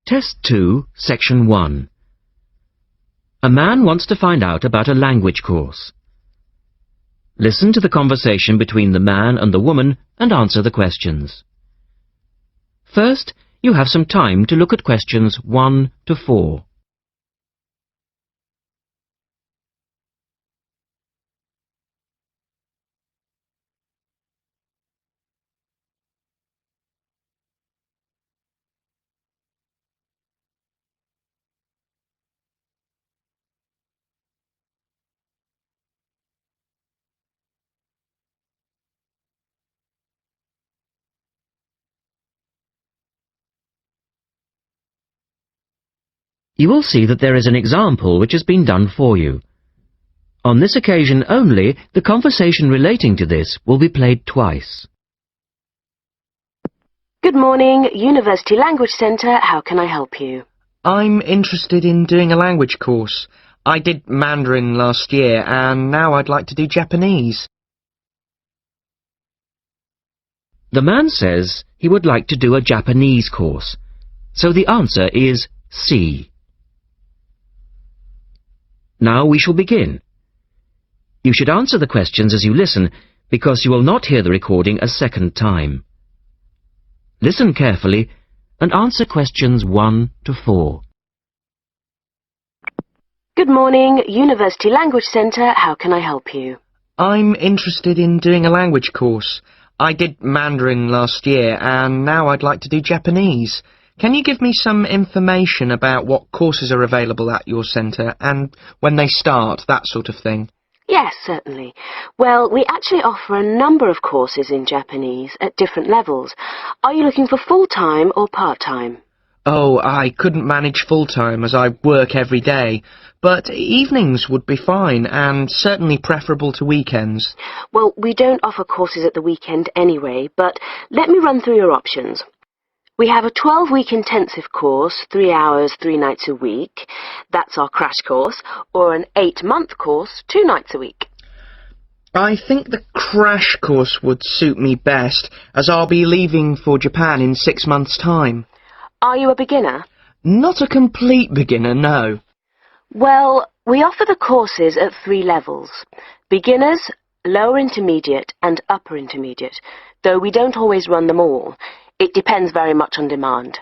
Test 2, Section 1. A man wants to find out about a language course. Listen to the conversation between the man and the woman and answer the questions. First, you have some time to look at questions 1 to 4. You will see that there is an example which has been done for you. On this occasion only, the conversation relating to this will be played twice. Good morning, University Language Centre. How can I help you? I'm interested in doing a language course. I did Mandarin last year and now I'd like to do Japanese. The man says he would like to do a Japanese course, so the answer is C. Now we shall begin. You should answer the questions as you listen, because you will not hear the recording a second time. Listen carefully and answer questions 1 to 4. Good morning, University Language Centre. How can I help you? I'm interested in doing a language course. I did Mandarin last year and now I'd like to do Japanese. Can you give me some information about what courses are available at your centre and when they start, that sort of thing? Yes, certainly. Well, we actually offer a number of courses in Japanese at different levels. Are you looking for full-time or part-time? Oh, I couldn't manage full-time as I work every day, but evenings would be fine and certainly preferable to weekends. Well, we don't offer courses at the weekend anyway, but let me run through your options. We have a 12-week intensive course, 3 hours, 3 nights a week. That's our crash course. Or an 8-month course, 2 nights a week. I think the crash course would suit me best, as I'll be leaving for Japan in 6 months' time. Are you a beginner? Not a complete beginner, no. Well, we offer the courses at 3 levels. Beginners, lower intermediate and upper intermediate, though we don't always run them all. It depends very much on demand.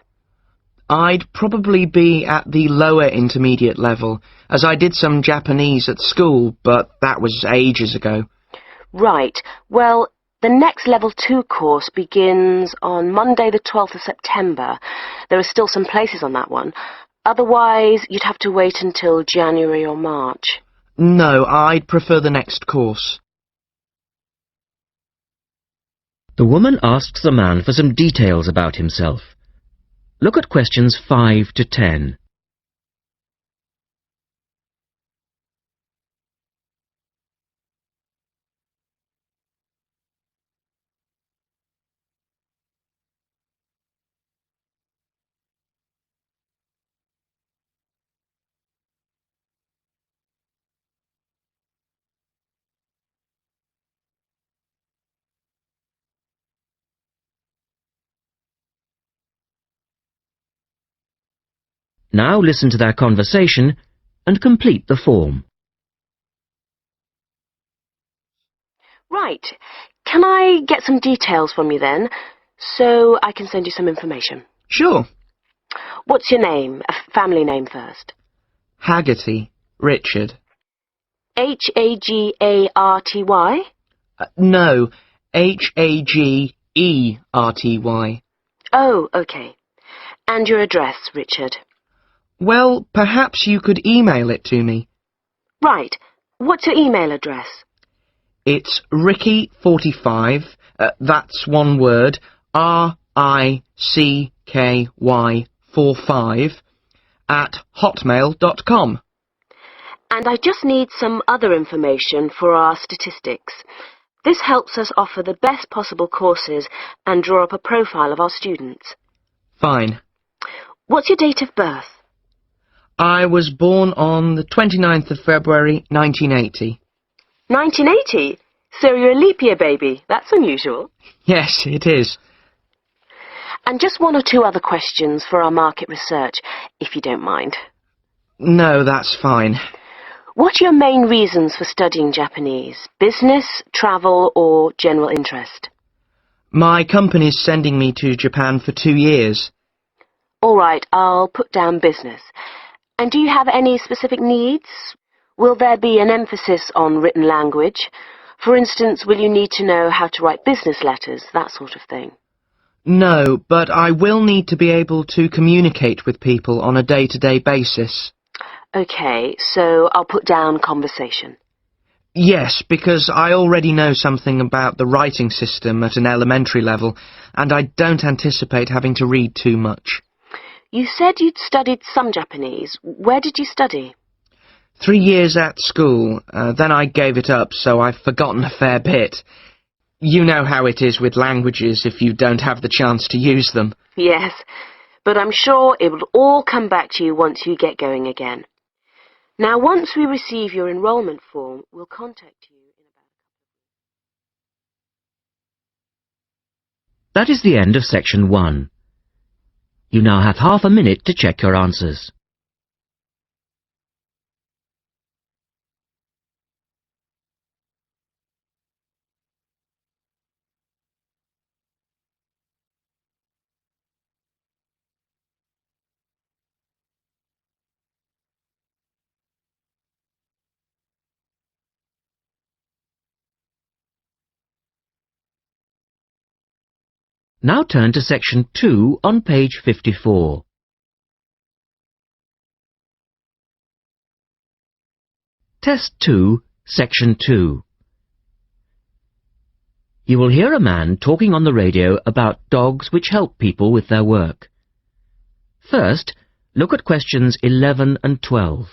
I'd probably be at the lower intermediate level, as I did some Japanese at school, but that was ages ago. Right. Well, the next level 2 course begins on Monday the 12th of September. There are still some places on that one. Otherwise, you'd have to wait until January or March. No, I'd prefer the next course. The woman asks the man for some details about himself. Look at questions 5 to 10. Now listen to their conversation and complete the form. Right. Can I get some details from you then, so I can send you some information? Sure. What's your name? A family name first. Haggerty, Richard. H-A-G-A-R-T-Y? No, H-A-G-E-R-T-Y. Oh, okay. And your address, Richard? Well, perhaps you could email it to me. Right. What's your email address? It's Ricky45, that's one word, RICKY45, at hotmail.com. And I just need some other information for our statistics. This helps us offer the best possible courses and draw up a profile of our students. Fine. What's your date of birth? I was born on the 29th of February, 1980. 1980? So you're a leap year baby. That's unusual. Yes, it is. And just one or two other questions for our market research, if you don't mind. No, that's fine. What are your main reasons for studying Japanese? Business, travel, or general interest? My company's sending me to Japan for 2 years. All right, I'll put down business. And do you have any specific needs? Will there be an emphasis on written language? For instance, will you need to know how to write business letters, that sort of thing? No, but I will need to be able to communicate with people on a day-to-day basis. Okay, so I'll put down conversation. Yes, because I already know something about the writing system at an elementary level, and I don't anticipate having to read too much. You said you'd studied some Japanese. Where did you study? 3 years at school, then I gave it up, so I've forgotten a fair bit. You know how it is with languages if you don't have the chance to use them. Yes, but I'm sure it will all come back to you once you get going again. Now, once we receive your enrolment form, we'll contact you in about... That is the end of section 1. You now have half a minute to check your answers. Now turn to section 2 on page 54. Test 2, section 2. You will hear a man talking on the radio about dogs which help people with their work. First, look at questions 11 and 12.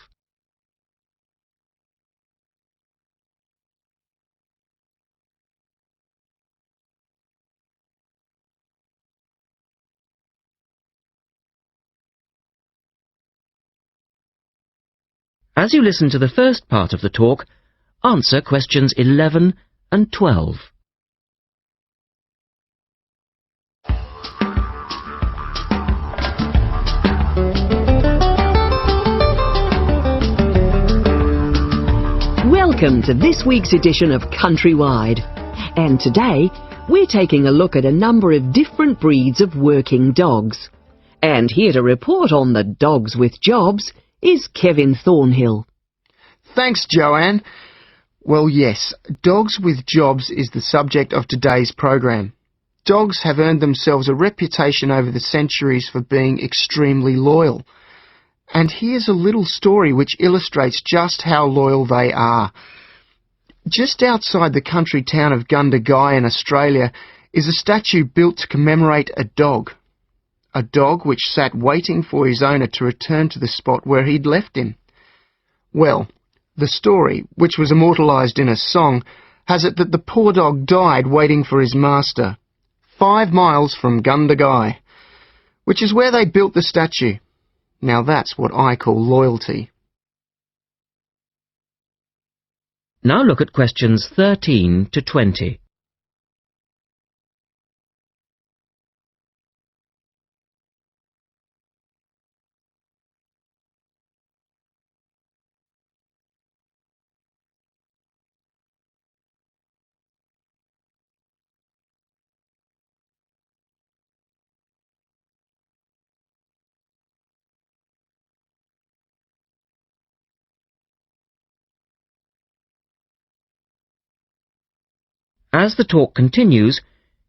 As you listen to the first part of the talk, answer questions 11 and 12. Welcome to this week's edition of Countrywide. And today, we're taking a look at a number of different breeds of working dogs. And here to report on the dogs with jobs is Kevin Thornhill. Thanks, Joanne. Well, yes, dogs with jobs is the subject of today's program. Dogs have earned themselves a reputation over the centuries for being extremely loyal. And here's a little story which illustrates just how loyal they are. Just outside the country town of Gundagai in Australia is a statue built to commemorate a dog. A dog which sat waiting for his owner to return to the spot where he'd left him. Well, the story, which was immortalised in a song, has it that the poor dog died waiting for his master, 5 miles from Gundagai, which is where they built the statue. Now that's what I call loyalty. Now look at questions 13 to 20. As the talk continues,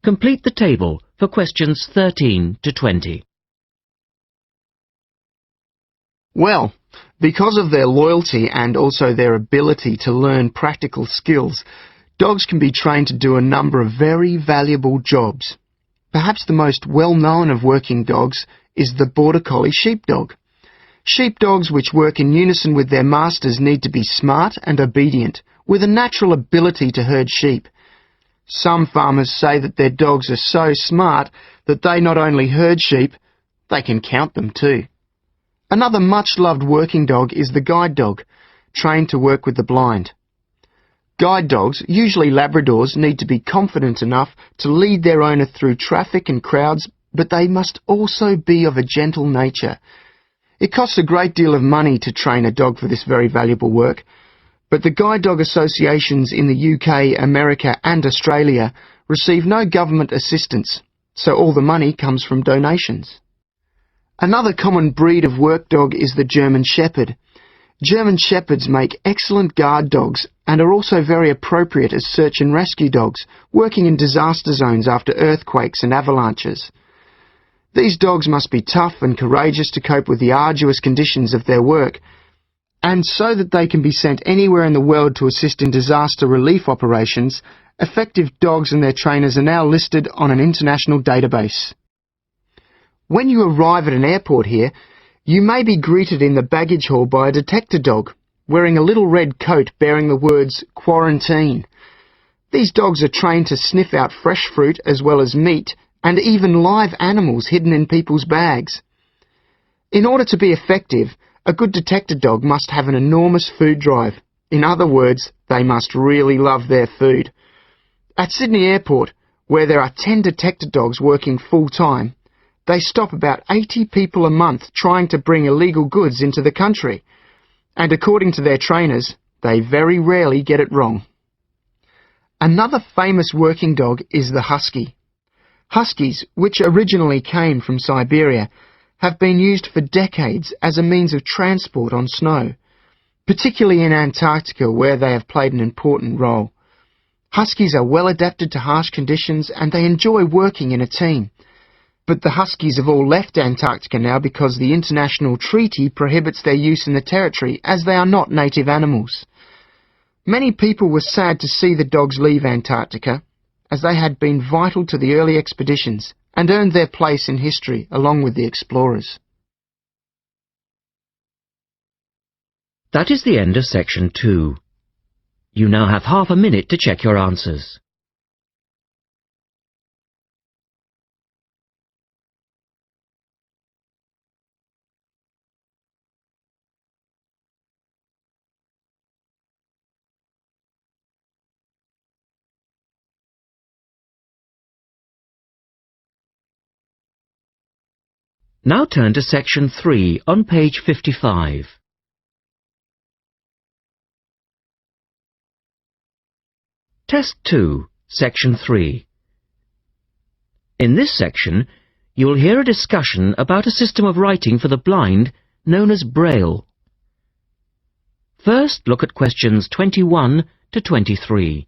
complete the table for questions 13 to 20. Well, because of their loyalty and also their ability to learn practical skills, dogs can be trained to do a number of very valuable jobs. Perhaps the most well-known of working dogs is the Border Collie sheepdog. Sheepdogs which work in unison with their masters need to be smart and obedient, with a natural ability to herd sheep. Some farmers say that their dogs are so smart that they not only herd sheep, they can count them too. Another much-loved working dog is the guide dog, trained to work with the blind. Guide dogs, usually Labradors, need to be confident enough to lead their owner through traffic and crowds but they must also be of a gentle nature. It costs a great deal of money to train a dog for this very valuable work, but the guide dog associations in the UK, America and Australia receive no government assistance, so all the money comes from donations. Another common breed of work dog is the German Shepherd. German Shepherds make excellent guard dogs and are also very appropriate as search and rescue dogs, working in disaster zones after earthquakes and avalanches. These dogs must be tough and courageous to cope with the arduous conditions of their work, and so that they can be sent anywhere in the world to assist in disaster relief operations, effective dogs and their trainers are now listed on an international database. When you arrive at an airport here, you may be greeted in the baggage hall by a detector dog, wearing a little red coat bearing the words "Quarantine." These dogs are trained to sniff out fresh fruit as well as meat and even live animals hidden in people's bags. In order to be effective, a good detector dog must have an enormous food drive. In other words, they must really love their food. At Sydney Airport, where there are 10 detector dogs working full-time, they stop about 80 people a month trying to bring illegal goods into the country. And according to their trainers, they very rarely get it wrong. Another famous working dog is the husky. Huskies, which originally came from Siberia, have been used for decades as a means of transport on snow, particularly in Antarctica where they have played an important role. Huskies are well adapted to harsh conditions and they enjoy working in a team. But the huskies have all left Antarctica now because the international treaty prohibits their use in the territory as they are not native animals. Many people were sad to see the dogs leave Antarctica, as they had been vital to the early expeditions and earned their place in history along with the explorers. That is the end of section 2. You now have half a minute to check your answers. Now turn to section 3 on page 55. Test 2, section 3. In this section, you will hear a discussion about a system of writing for the blind known as Braille. First, look at questions 21 to 23.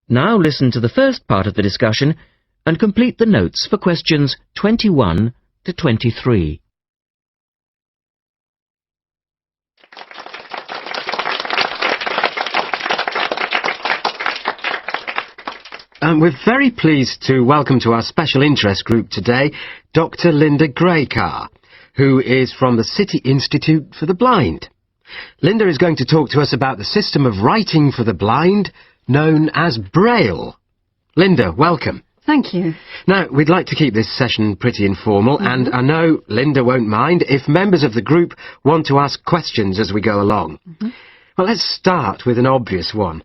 Now listen to the first part of the discussion and complete the notes for questions 21 to 23. We're very pleased to welcome to our special interest group today Dr. Linda Graycar, who is from the City Institute for the Blind. Linda is going to talk to us about the system of writing for the blind known as Braille. Linda, welcome. Thank you. Now, we'd like to keep this session pretty informal, and I know Linda won't mind if members of the group want to ask questions as we go along. Well, let's start with an obvious one.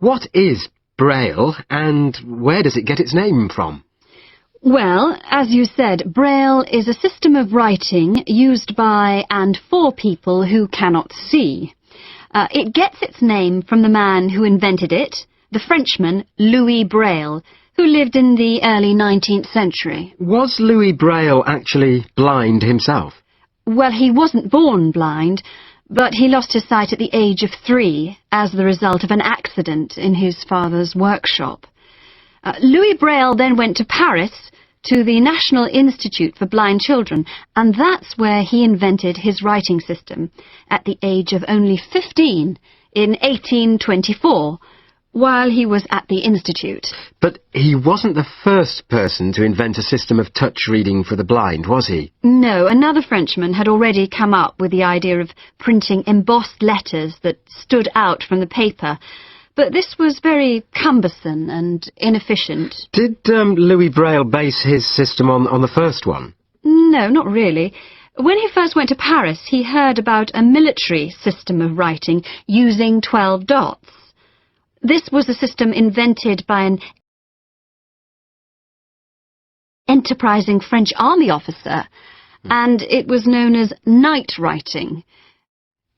What is Braille, and where does it get its name from? Well, as you said, Braille is a system of writing used by and for people who cannot see. It gets its name from the man who invented it, the Frenchman Louis Braille, who lived in the early 19th century. Was Louis Braille actually blind himself? Well, he wasn't born blind, but he lost his sight at the age of 3 as the result of an accident in his father's workshop. Louis Braille then went to Paris to the National Institute for Blind Children, and that's where he invented his writing system at the age of only 15 in 1824, while he was at the Institute. But he wasn't the first person to invent a system of touch reading for the blind, was he? No, another Frenchman had already come up with the idea of printing embossed letters that stood out from the paper, but this was very cumbersome and inefficient. Did Louis Braille base his system on the first one? No, not really. When he first went to Paris, he heard about a military system of writing using 12 dots. This was a system invented by an enterprising French army officer, and it was known as night writing.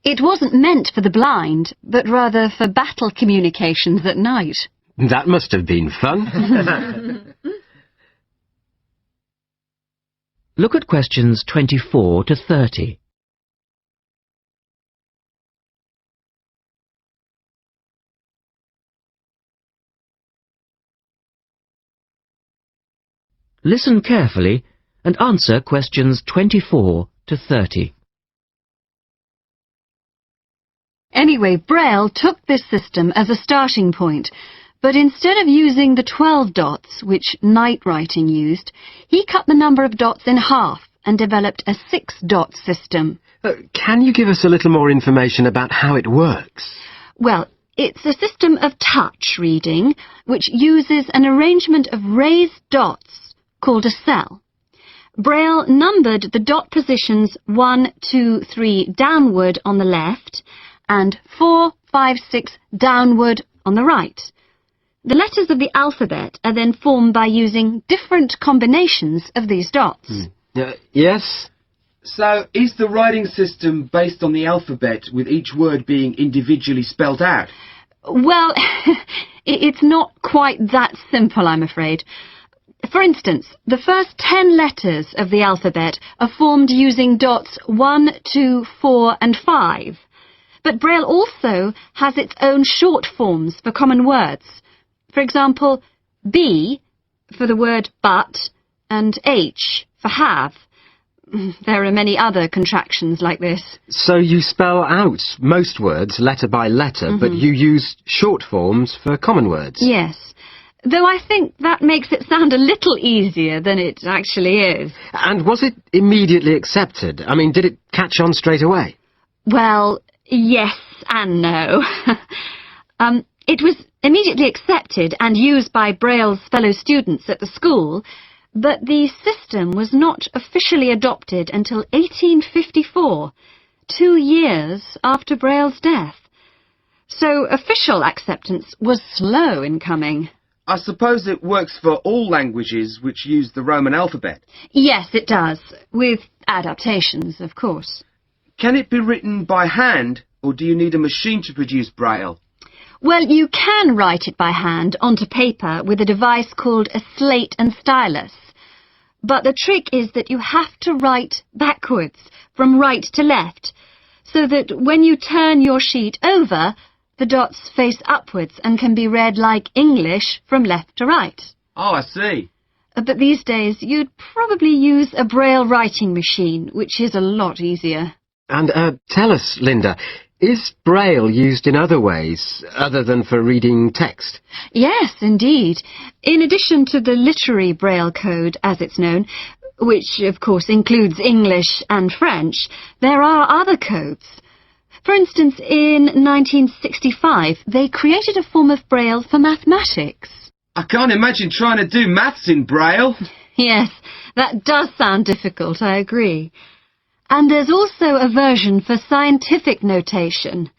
It wasn't meant for the blind, but rather for battle communications at night. That must have been fun. Look at questions 24 to 30. Listen carefully and answer questions 24 to 30. Anyway, Braille took this system as a starting point, but instead of using the 12 dots, which night writing used, he cut the number of dots in half and developed a 6-dot system. Can you give us a little more information about how it works? Well, it's a system of touch reading, which uses an arrangement of raised dots called a cell. Braille numbered the dot positions 1, 2, 3 downward on the left, and 4, 5, 6 downward on the right. The letters of the alphabet are then formed by using different combinations of these dots. Yes? So, is the writing system based on the alphabet, with each word being individually spelt out? Well, it's not quite that simple, I'm afraid. For instance, the first 10 letters of the alphabet are formed using dots 1, 2, 4 and 5. But Braille also has its own short forms for common words. For example, B for the word but and H for have. There are many other contractions like this. So you spell out most words letter by letter, but you use short forms for common words? Yes, though I think that makes it sound a little easier than it actually is. And was it immediately accepted? I mean, did it catch on straight away? Well, yes and no. It was immediately accepted and used by Braille's fellow students at the school, but the system was not officially adopted until 1854, 2 years after Braille's death. So official acceptance was slow in coming. I suppose it works for all languages which use the Roman alphabet. Yes, it does, with adaptations, of course. Can it be written by hand, or do you need a machine to produce Braille? Well, you can write it by hand onto paper with a device called a slate and stylus. But the trick is that you have to write backwards, from right to left, so that when you turn your sheet over, the dots face upwards and can be read like English from left to right. Oh, I see. But these days, you'd probably use a Braille writing machine, which is a lot easier. And tell us, Linda, is Braille used in other ways, other than for reading text? Yes, indeed. In addition to the literary Braille code, as it's known, which of course includes English and French, there are other codes. For instance, in 1965, they created a form of Braille for mathematics. I can't imagine trying to do maths in Braille. Yes, that does sound difficult, I agree. And there's also a version for scientific notation.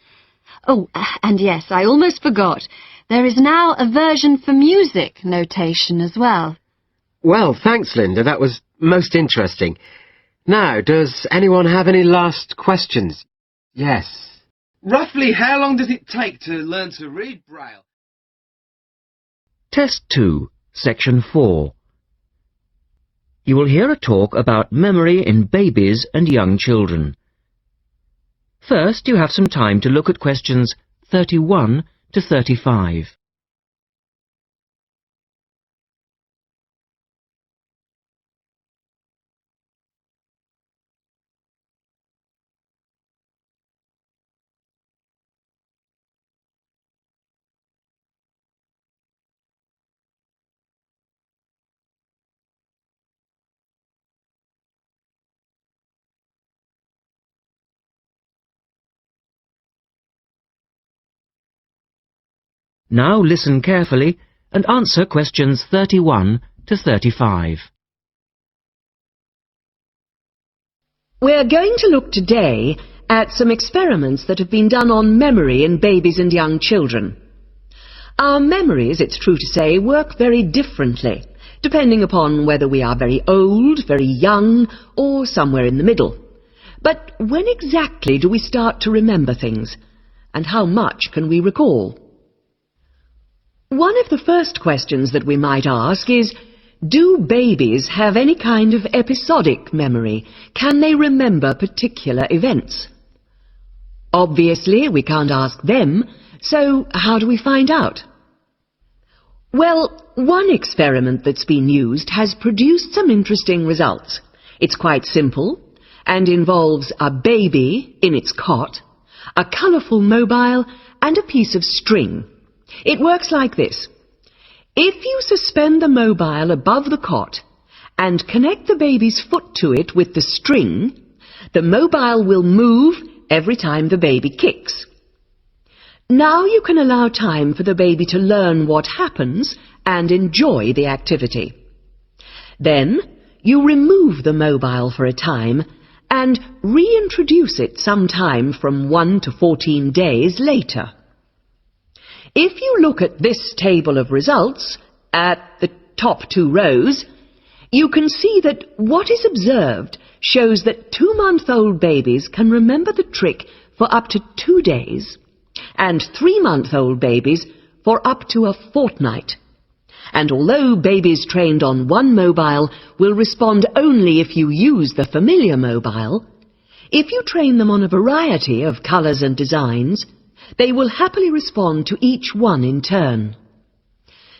Oh, and yes, I almost forgot. There is now a version for music notation as well. Well, thanks, Linda. That was most interesting. Now, does anyone have any last questions? Yes. Roughly how long does it take to learn to read Braille? Test 2, Section 4. You will hear a talk about memory in babies and young children. First, you have some time to look at questions 31 to 35. Now listen carefully and answer questions 31 to 35. We're going to look today at some experiments that have been done on memory in babies and young children. Our memories, it's true to say, work very differently, depending upon whether we are very old, very young, or somewhere in the middle. But when exactly do we start to remember things? And how much can we recall? One of the first questions that we might ask is, do babies have any kind of episodic memory? Can they remember particular events? Obviously, we can't ask them, so how do we find out? Well, one experiment that's been used has produced some interesting results. It's quite simple and involves a baby in its cot, a colourful mobile, and a piece of string. It works like this. If you suspend the mobile above the cot and connect the baby's foot to it with the string, the mobile will move every time the baby kicks. Now you can allow time for the baby to learn what happens and enjoy the activity. Then you remove the mobile for a time and reintroduce it sometime from 1 to 14 days later. If you look at this table of results, at the top 2 rows, you can see that what is observed shows that 2-month-old babies can remember the trick for up to 2 days, and 3-month-old babies for up to a fortnight. And although babies trained on one mobile will respond only if you use the familiar mobile, if you train them on a variety of colours and designs, they will happily respond to each one in turn.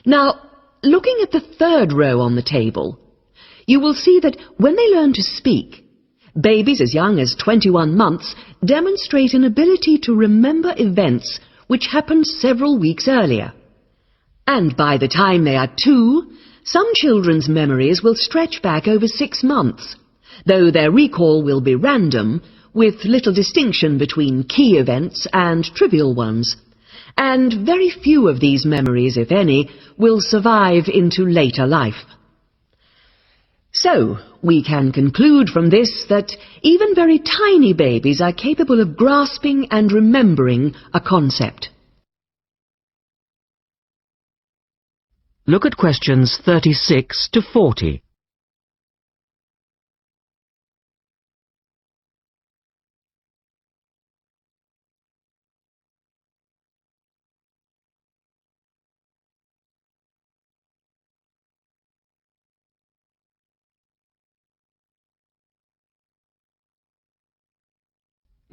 Now, looking at the 3rd row on the table, you will see that when they learn to speak, babies as young as 21 months demonstrate an ability to remember events which happened several weeks earlier. And by the time they are 2, some children's memories will stretch back over 6 months, though their recall will be random, with little distinction between key events and trivial ones, and very few of these memories, if any, will survive into later life. So, we can conclude from this that even very tiny babies are capable of grasping and remembering a concept. Look at questions 36 to 40.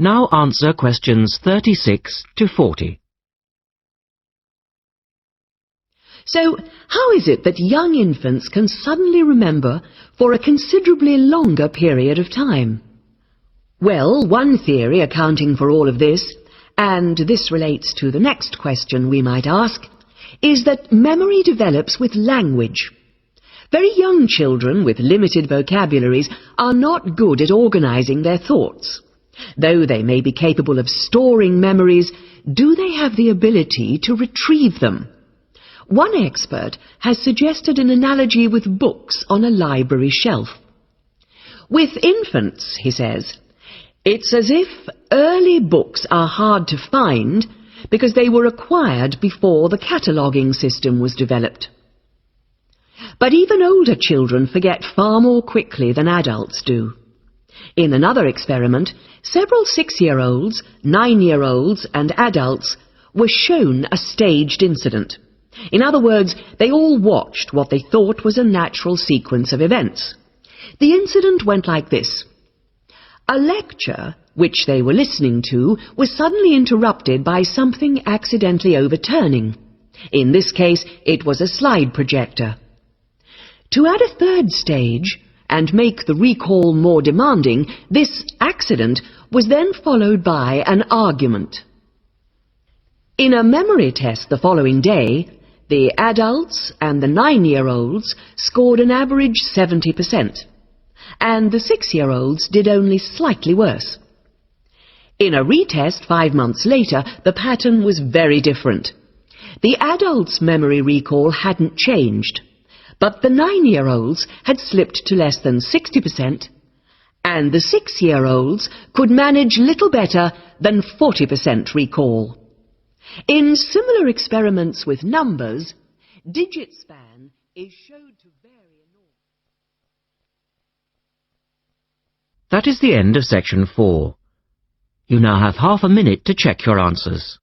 Now answer questions 36 to 40. So, how is it that young infants can suddenly remember for a considerably longer period of time? Well, one theory accounting for all of this, and this relates to the next question we might ask, is that memory develops with language. Very young children with limited vocabularies are not good at organizing their thoughts. Though they may be capable of storing memories, do they have the ability to retrieve them? One expert has suggested an analogy with books on a library shelf. With infants, he says, it's as if early books are hard to find because they were acquired before the cataloguing system was developed. But even older children forget far more quickly than adults do. In another experiment, several 6-year-olds, 9-year-olds, and adults were shown a staged incident. In other words, they all watched what they thought was a natural sequence of events. The incident went like this. A lecture, which they were listening to, was suddenly interrupted by something accidentally overturning. In this case, it was a slide projector. To add a 3rd stage, and make the recall more demanding, this accident was then followed by an argument. In a memory test the following day, the adults and the 9-year-olds scored an average 70%, and the 6-year-olds did only slightly worse. In a retest 5 months later, the pattern was very different. The adults' memory recall hadn't changed, but the 9-year-olds had slipped to less than 60%, and the 6-year-olds could manage little better than 40% recall. In similar experiments with numbers, digit span is shown to vary enormously. That is the end of section 4. You now have half a minute to check your answers.